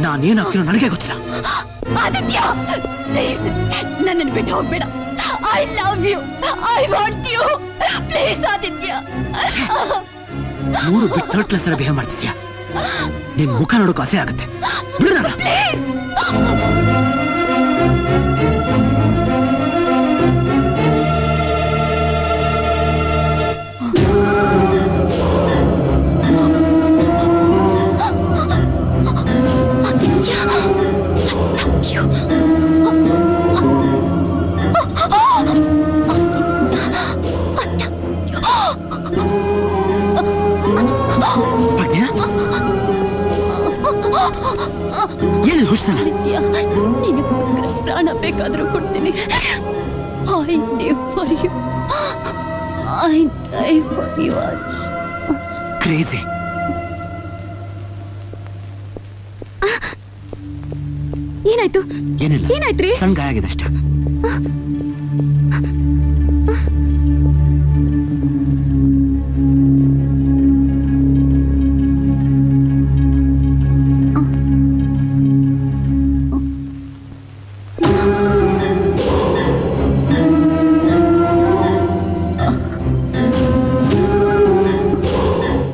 ನಾನೇನಾಗ್ತೀನೋ ನನಗೆ ಗೊತ್ತಿಲ್ಲ. ಆದಿತ್ಯ, ಪ್ಲೀಸ್ ನನ್ನನ್ನು ಬಿಟ್ಟು ಹೋಗ್ಬೇಡ. I love you, I want you, please Aditya. 3 ಬಿಟ್ಟು ಥರ್ಡ್ ಕ್ಲಾಸ್ ತರ ಬಿಹೇವ್ ಮಾಡ್ತಿದ್ಯಾ? ನಿನ್ ಮುಖ ನೋಡೋಕೆ ಆಸೆ ಆಗುತ್ತೆ. ಬಿಡು ನನ್ನ. ಪ್ಲೀಸ್. ಏನಿದು ಹುಚ್ಚನ? ನಿನಗೋಸ್ಕರ ಪ್ರಾಣ ಬೇಕಾದ್ರೂ ಕೊಡ್ತೀನಿ. I live for you. I die for you. Crazy. ಏನಾಯ್ತು? ಏನಿಲ್ಲ. ಏನಾಯ್ತ್ರಿ? ಸಣ್ಣ ಗಾಯ ಆಗಿದೆ ಅಷ್ಟೇ.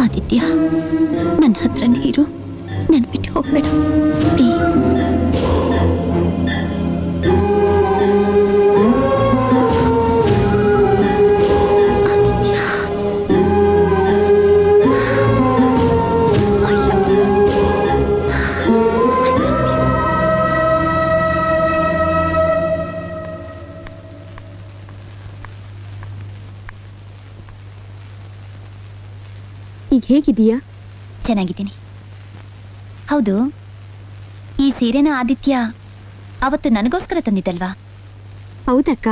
ಆದಿತ್ಯ, ನನ್ನ ಹತ್ರ ನೀರು, ನನ್ನ ಬಿಟ್ಟು ಹೋಗ್ಬೇಡ ಪ್ಲೀಸ್. ಈಗ ಹೇಗಿದೀಯಾ? ಚೆನ್ನಾಗಿದ್ದೀನಿ. ಹೌದು, ಈ ಸೀರೆನ ಆದಿತ್ಯ ಅವತ್ತು ನನಗೋಸ್ಕರ ತಂದಿದ್ದಲ್ವಾ? ಹೌದಕ್ಕ.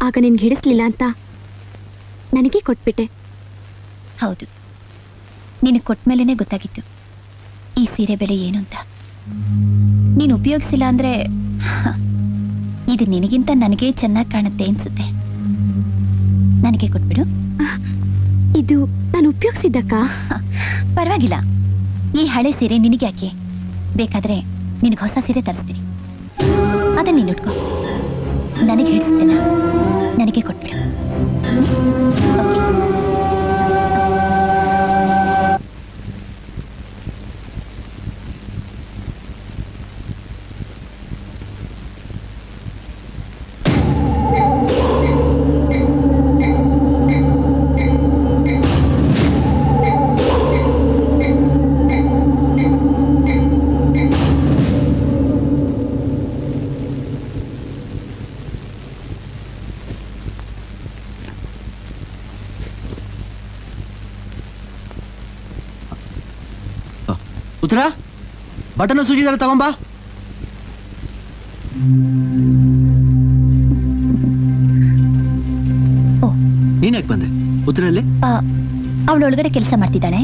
ಆಗ ನಿನ್ಗೆ ಹಿಡಿಸ್ಲಿಲ್ಲ ಅಂತ ನನಗೆ ಕೊಟ್ಬಿಟ್ಟೆ. ಹೌದು, ನಿನಗೆ ಕೊಟ್ಮೇಲೆ ಗೊತ್ತಾಗಿತ್ತು ಈ ಸೀರೆ ಬೆಲೆ ಏನು ಅಂತ. ನೀನು ಉಪಯೋಗಿಸಿಲ್ಲ ಅಂದ್ರೆ ಇದು ನಿನಗಿಂತ ನನಗೆ ಚೆನ್ನಾಗಿ ಕಾಣುತ್ತೆ ಅನ್ಸುತ್ತೆ. ನನಗೆ ಕೊಟ್ಬಿಡು. ಇದು ನಾನು ಉಪಯೋಗಿಸಿದ್ದಕ್ಕ. ಪರವಾಗಿಲ್ಲ, ಈ ಹಳೆ ಸೀರೆ ನಿನಗೆ ಯಾಕೆ? ಬೇಕಾದ್ರೆ ನಿನಗೆ ಹೊಸ ಸೀರೆ ತರಿಸ್ತೀನಿ, ಅದನ್ನ ನೀನು ಉಟ್ಕೋ. ನನಗೆ ಹಿಡಿಸ್ತೇನ, ನನಗೆ ಕೊಟ್ಬಿಡು. ಉತ್ತರ ಬಟನ್ ಸೂಚಿದಾರ ತಗೊಂಬಾ. ನೀನ್ಯಾಕೆ ಬಂದೆ? ಉತ್ತರಲ್ಲಿ ಅವಳೊಳಗಡೆ ಕೆಲಸ ಮಾಡ್ತಿದ್ದಾಳೆ,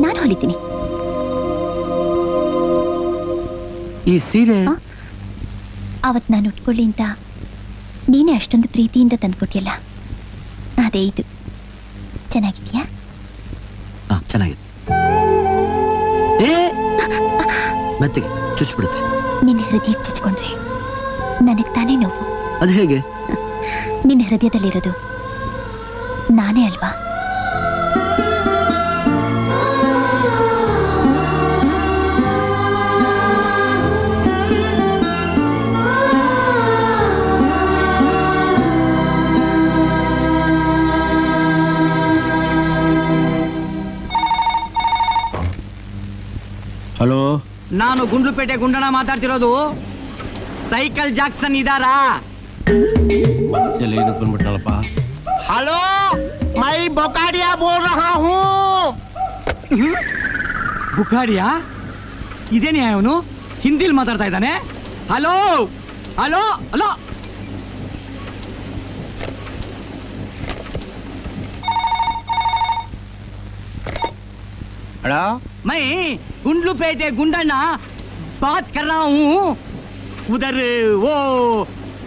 ನಾನು ಹೊಲಿತೀನಿ. ಈ ಸೀರೆ ಅವತ್ ನಾನು ಉಟ್ಕೊಳ್ಳಿ ಅಂತ ನೀನೇ ಅಷ್ಟೊಂದು ಪ್ರೀತಿಯಿಂದ ತಂದ್ಕೊಟ್ಟಿಯಲ್ಲ, ಅದೇ ಇದು. ಚೆನ್ನಾಗಿದ್ಯಾ? ಚೆನ್ನಾಗಿದೆ. ಮೆತ್ತಿಗೆ ಚುಚ್ಚಿಬಿಡುತ್ತೆ. ನಿನ್ನ ಹೃದಯ ಚುಚ್ಕೊಂಡ್ರೆ ನನಗೆ ತಾನೇ ನೋವು. ಅದು ಹೇಗೆ? ನಿನ್ನ ಹೃದಯದಲ್ಲಿರೋದು ನಾನೇ ಅಲ್ವಾ? ಹಲೋ, ನಾನು ಗುಂಡ್ಲುಪೇಟೆ ಗುಂಡಣ್ಣ ಮಾತಾಡ್ತಿರೋದು. ಸೈಕಲ್ ಜಾಕ್ಸನ್ ಇದಾರಾ? ಏನಕ್ಕೆ ಬಂದ್ಬಿಟ್ಟಲ್ಲಪ್ಪ? हेलो, मैं बोकाडिया बोल रहा हूँ। ಬುಖಾರಿಯಾ? ಇದೇನೇ ಅವನು ಹಿಂದಿಲ್ ಮಾತಾಡ್ತಾ ಇದ್ದಾನೆ. ಹಲೋ ಹಲೋ ಹಲೋ, हेलो, मैं गुंडलुपेटे गुंडण्णा बात कर रहा हूँ. उधर वो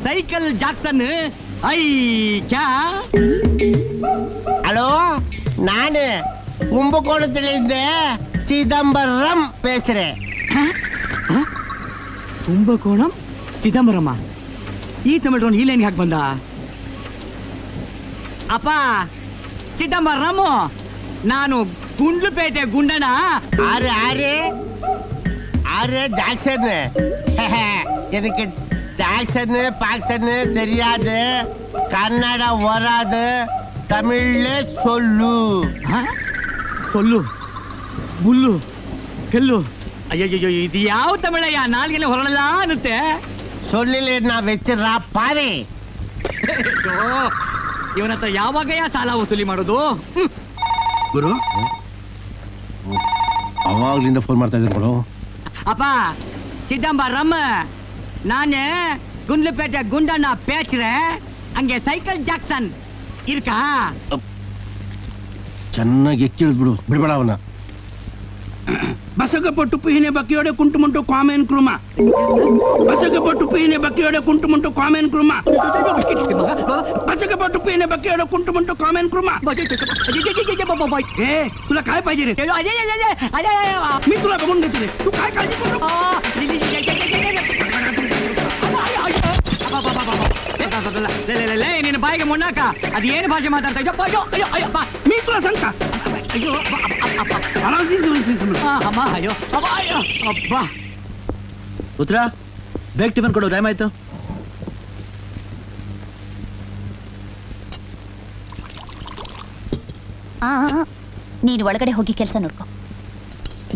साइकिल जैक्सन आई क्या? हेलो, ನಾನು ಕುಂಭಕೋಣದಲ್ಲಿದ್ದೆ ಚಿದಂಬರಂ பேசுறேன். ಕುಂಭಕೋಣಂ ಚಿದಂಬರಮ್ಮ. ಈ ತಮಿಳು ಈ ಲೈನ್ಗೆ ಹಾಕಿ ಬಂದ. ಅಪ್ಪ ಚಿದಂಬರಂ, ನಾನು ಗುಂಡ್ಲುಪೇಟೆ ಗುಂಡಣ್ಣ. अरे अरे अरे ஜாக்சன் எனக்கு ஜாக்சன் பாக்சன் தெரியாது, கன்னட வராது, தமிழ்ல சொல்லு. ಸೊಲ್ಲು ಬುಲ್ಲು ಕಲ್ಲು. ಅಯ್ಯಯ್ಯೋ, ಇದು ಯಾವ ತಮಿಳಯ್ಯ? ನಾಲ್ಗೆಲ್ಲ ಹೊರಳಲ್ಲ ಅನ್ನುತ್ತೆ. சொல்லில நான் வச்சிடறா பாவி. ಇವನ ಹತ್ರ ಯಾವಾಗಯ್ಯ ಸಾಲ ವಸೂಲಿ ಮಾಡೋದು? ಗುರು, ಅವಾಗ್ಲಿಂದ ಫೋನ್ ಮಾಡ್ತಾ ಇದ್ದೀನಿ. ಅಪ್ಪ ಚಿದಂಬರಂ, ನಾನು ಗುಂಡ್ಲುಪೇಟೆ ಗುಂಡಣ್ಣ பேசுறேன். அங்கே ಸೈಕಲ್ ಜಾಕ್ಸನ್ இருக்கா? ಚೆನ್ನಾಗಿ ಎಕ್ಕಿಳಿದ್ ಬಿಡು, ಬಿಡ್ಬೇಡ ಅವನ. ಬಸಗ ಪಟ್ಟು ಪುಹಿನೆ ಬಕ್ಕಿಯೋಡೆ ಕುಂಟುಮುಂಟು ಕಾಮೆನ್ ಕ್ರಮ. ಬಸಗ ಪಟ್ಟು ಪುಹಿನೆ ಬಕ್ಕಿಯೋಡೆ ಕುಂಟುಮುಂಟು ಕಾಮೆನ್ ಕ್ರಮ. बसग पट्टू पीने बक्के कुंटुमुंटू कामेन क्रुमा. ए तुला काय पाहिजे रे? मी तुला बघून घेतो रे. तू काय काळजी करू नको. ನಿನ್ನ ಬಾಯಿಗೆ ಮೊನ್ನಾಕ ಅದು ಏನು ಭಾಷೆ ಮಾತಾಡ್ತಾ ಇದ್ಯೋ? ಅಯ್ಯೋ ಅಯ್ಯೋ ಅಯ್ಯೋ, मी तुला सांगता. ಅಯ್ಯೋ ಅಮ್ಮ, ಅಯ್ಯೋ ಅಮ್ಮ, ಅಯ್ಯೋ ಅಬ್ಬ. ಉತ್ತರ ಬೇಗ ಟಿಫನ್ ಕೊಡು, ಟೈಮ್ ಆಯ್ತು. ನೀನು ಒಳಗಡೆ ಹೋಗಿ ಕೆಲಸ ನೋಡ್ಕೊ,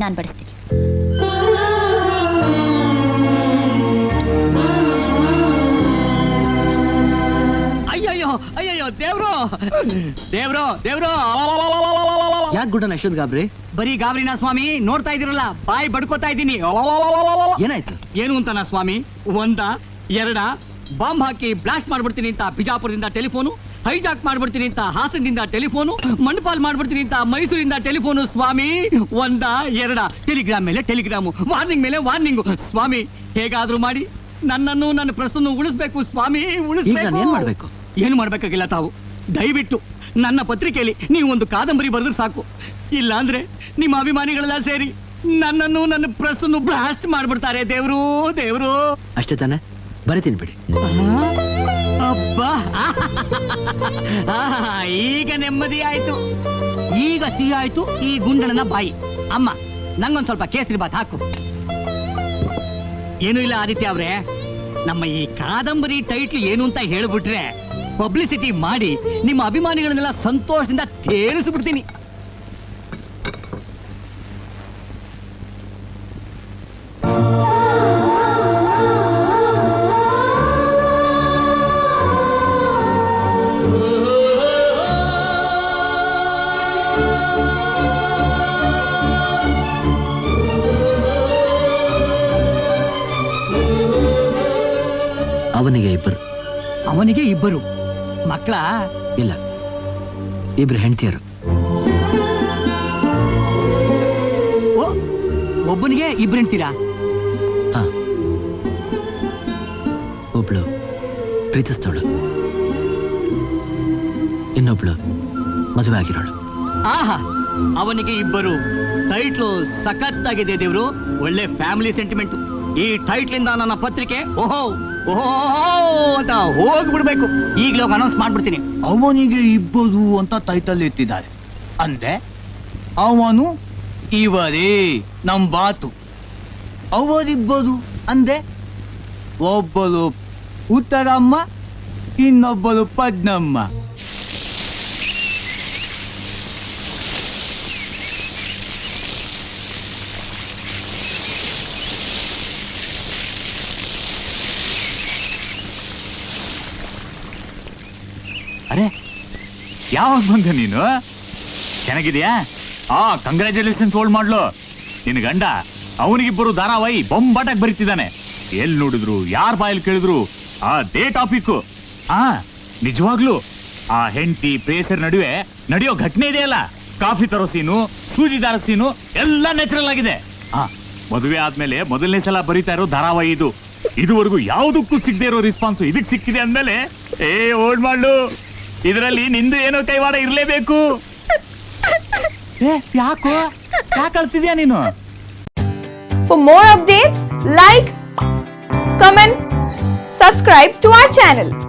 ನಾನು ಬಡಿಸ್ತೀನಿ. ಅಯ್ಯಯ್ಯೋ ಅಯ್ಯಯ್ಯೋ, ದೇವ್ರು ದೇವ್ರು ದೇವ್ರು. ಯಾಕೆ ಗುಡ್ಡನ ಅಷ್ಟೊಂದು ಗಾಬ್ರಿ? ಬರೀ ಗಾಬರಿನಾ ಸ್ವಾಮಿ? ನೋಡ್ತಾ ಇದೀರಲ್ಲ, ಬಾಯಿ ಬಡ್ಕೋತಾ ಇದ್ದೀನಿ. ಏನಾಯ್ತು? ಏನು ಅಂತನಾ ಸ್ವಾಮಿ? ಒಂದ ಎರಡ ಬಾಂಬ್ ಹಾಕಿ ಬ್ಲಾಸ್ಟ್ ಮಾಡ್ಬಿಡ್ತೀನಿ ಅಂತ ಬಿಜಾಪುರದಿಂದ ಟೆಲಿಫೋನು, ಹೈಜಾಕ್ ಮಾಡ್ಬಿಡ್ತೀನಿ ಅಂತ ಹಾಸನದಿಂದ ಟೆಲಿಫೋನು, ಮಂಡಪಾಲ್ ಮಾಡ್ಬಿಡ್ತೀನಿ ಅಂತ ಮೈಸೂರಿಂದ ಟೆಲಿಫೋನು ಸ್ವಾಮಿ. ಒಂದ ಎರಡ ಟೆಲಿಗ್ರಾಮ್ ಮೇಲೆ ಟೆಲಿಗ್ರಾಮು, ವಾರ್ನಿಂಗ್ ಮೇಲೆ ವಾರ್ನಿಂಗು ಸ್ವಾಮಿ. ಹೇಗಾದ್ರೂ ಮಾಡಿ ನನ್ನನ್ನು ನನ್ನ ಪ್ರಶ್ನನ್ನು ಉಳಿಸ್ಬೇಕು ಸ್ವಾಮಿ, ಉಳಿಸ್ಬೇಕು. ಏನ್ ಮಾಡ್ಬೇಕು? ಏನು ಮಾಡ್ಬೇಕಾಗಿಲ್ಲ ತಾವು. ದಯವಿಟ್ಟು ನನ್ನ ಪತ್ರಿಕೆಯಲ್ಲಿ ನೀವು ಒಂದು ಕಾದಂಬರಿ ಬರೆದ್ರೆ ಸಾಕು. ಇಲ್ಲ ಅಂದ್ರೆ ನಿಮ್ಮ ಅಭಿಮಾನಿಗಳೆಲ್ಲ ಸೇರಿ ನನ್ನನ್ನು ನನ್ನ ಪ್ರಶ್ನನ್ನು ಬ್ಲಾಸ್ಟ್ ಮಾಡ್ಬಿಡ್ತಾರೆ. ದೇವ್ರು ದೇವ್ರು. ಅಷ್ಟೇ ತಾನೆ, ಬರಿತೀನಿ ಬಿಡಿ. ಅಬ್ಬಾ, ಈಗ ನೆಮ್ಮದಿ ಆಯ್ತು, ಈಗ ಸಿಹಿ ಆಯ್ತು ಈ ಗುಂಡಣ್ಣನ ಬಾಯಿ. ಅಮ್ಮ, ನಂಗೊಂದ್ ಸ್ವಲ್ಪ ಕೇಸರಿ ಬಾತ್ ಹಾಕು. ಏನೂ ಇಲ್ಲ ಆದಿತ್ಯ ಅವ್ರೆ, ನಮ್ಮ ಈ ಕಾದಂಬರಿ ಟೈಟ್ಲ್ ಏನು ಅಂತ ಹೇಳ್ಬಿಟ್ರೆ ಪಬ್ಲಿಸಿಟಿ ಮಾಡಿ ನಿಮ್ಮ ಅಭಿಮಾನಿಗಳನ್ನೆಲ್ಲ ಸಂತೋಷದಿಂದ ತೇರಿಸ್ಬಿಡ್ತೀನಿ. ಅವನಿಗೆ ಇಬ್ಬರು ಮಕ್ಕಳ? ಇಲ್ಲ, ಇಬ್ರು ಹೆಂಡತಿಯರು. ಓ, ಒಬ್ಬನಿಗೆ ಇಬ್ರು ಹೆಂಡ್ತೀರಾ? ಒಬ್ಳು ಪ್ರೀತಿಸ್ತವಳು, ಇನ್ನೊಬ್ಳು ಮದುವೆ ಆಗಿರೋಳು. ಆಹಾ, ಅವನಿಗೆ ಇಬ್ಬರು. ಟೈಟ್ಲು ಸಖತ್ತಾಗಿದೆ ದೇವ್ರು, ಒಳ್ಳೆ ಫ್ಯಾಮಿಲಿ ಸೆಂಟಿಮೆಂಟ್. ಈ ಟೈಟ್ಲಿಂದ ನನ್ನ ಪತ್ರಿಕೆ ಓಹೋ ಓಹೋ ಅಂತ ಹೋಗ್ಬಿಡ್ಬೇಕು. ಈಗಲೇ ಅನೌನ್ಸ್ ಮಾಡ್ಬಿಡ್ತೀನಿ. ಅವನಿಗೆ ಇಬ್ಬರು ಅಂತ ಟೈಟಲ್ ಎತ್ತಿದ್ದಾರೆ ಅಂದ್ರೆ ಅವನು ಇವರೇ ನಮ್ ಬಾತು. ಅವರಿಬ್ಬರು ಅಂದ್ರೆ ಒಬ್ಬರು ಉತ್ತರಮ್ಮ, ಇನ್ನೊಬ್ಬರು ಪದ್ನಮ್ಮ. ಅರೆ, ಯಾವಾಗ ಬಂದ ನೀನು? ಚೆನ್ನಾಗಿದ್ಯಾ? ಕಂಗ್ರ್ಯಾಚುಲೇಷನ್ಸ್ ಓಲ್ಡ್ ಮಾಡ್ಲು. ನಿನ್ ಗಂಡ ಅವನಿಗಿಬ್ಬರು ಧಾರಾವಾಹಿ ಬೊಂಬಾಟಾಗಿ ಬರೀತಿದ್ದಾನೆ. ಎಲ್ ನೋಡಿದ್ರು, ಯಾರ ಬಾಯಲ್ಲಿ ಕೇಳಿದ್ರು ಅದೇ ಟಾಪಿಕ್. ನಿಜವಾಗ್ಲು ಆ ಹೆಂಡತಿ ಪ್ರೇಸರ್ ನಡುವೆ ನಡೆಯೋ ಘಟನೆ ಇದೆಯಲ್ಲ, ಕಾಫಿ ತರೋ ಸೀನು, ಸೂಜಿ ದಾರ ಸೀನು ಎಲ್ಲ ನ್ಯಾಚುರಲ್ ಆಗಿದೆ. ಮದುವೆ ಆದ್ಮೇಲೆ ಮೊದಲನೇ ಸಲ ಬರೀತಾ ಇರೋ ಧಾರಾವಾಹಿ ಇದು. ಇದುವರೆಗೂ ಯಾವುದಕ್ಕೂ ಸಿಗದೆ ಇರೋ ರೆಸ್ಪಾನ್ಸ್ ಇದಕ್ ಸಿಕ್ಕಿದೆ ಅಂದ್ಮೇಲೆ ಓಲ್ಡ್ ಮಾಡ್ಲು, ಇದರಲ್ಲಿ ನಿಂದು ಏನೋ ಕೈವಾಡ ಇರ್ಲೇಬೇಕು. ಯಾಕೋ ಯಾಕೆ ಅಳ್ತಿದ್ಯಾ ನೀನು? For more updates, like, comment, subscribe to our channel.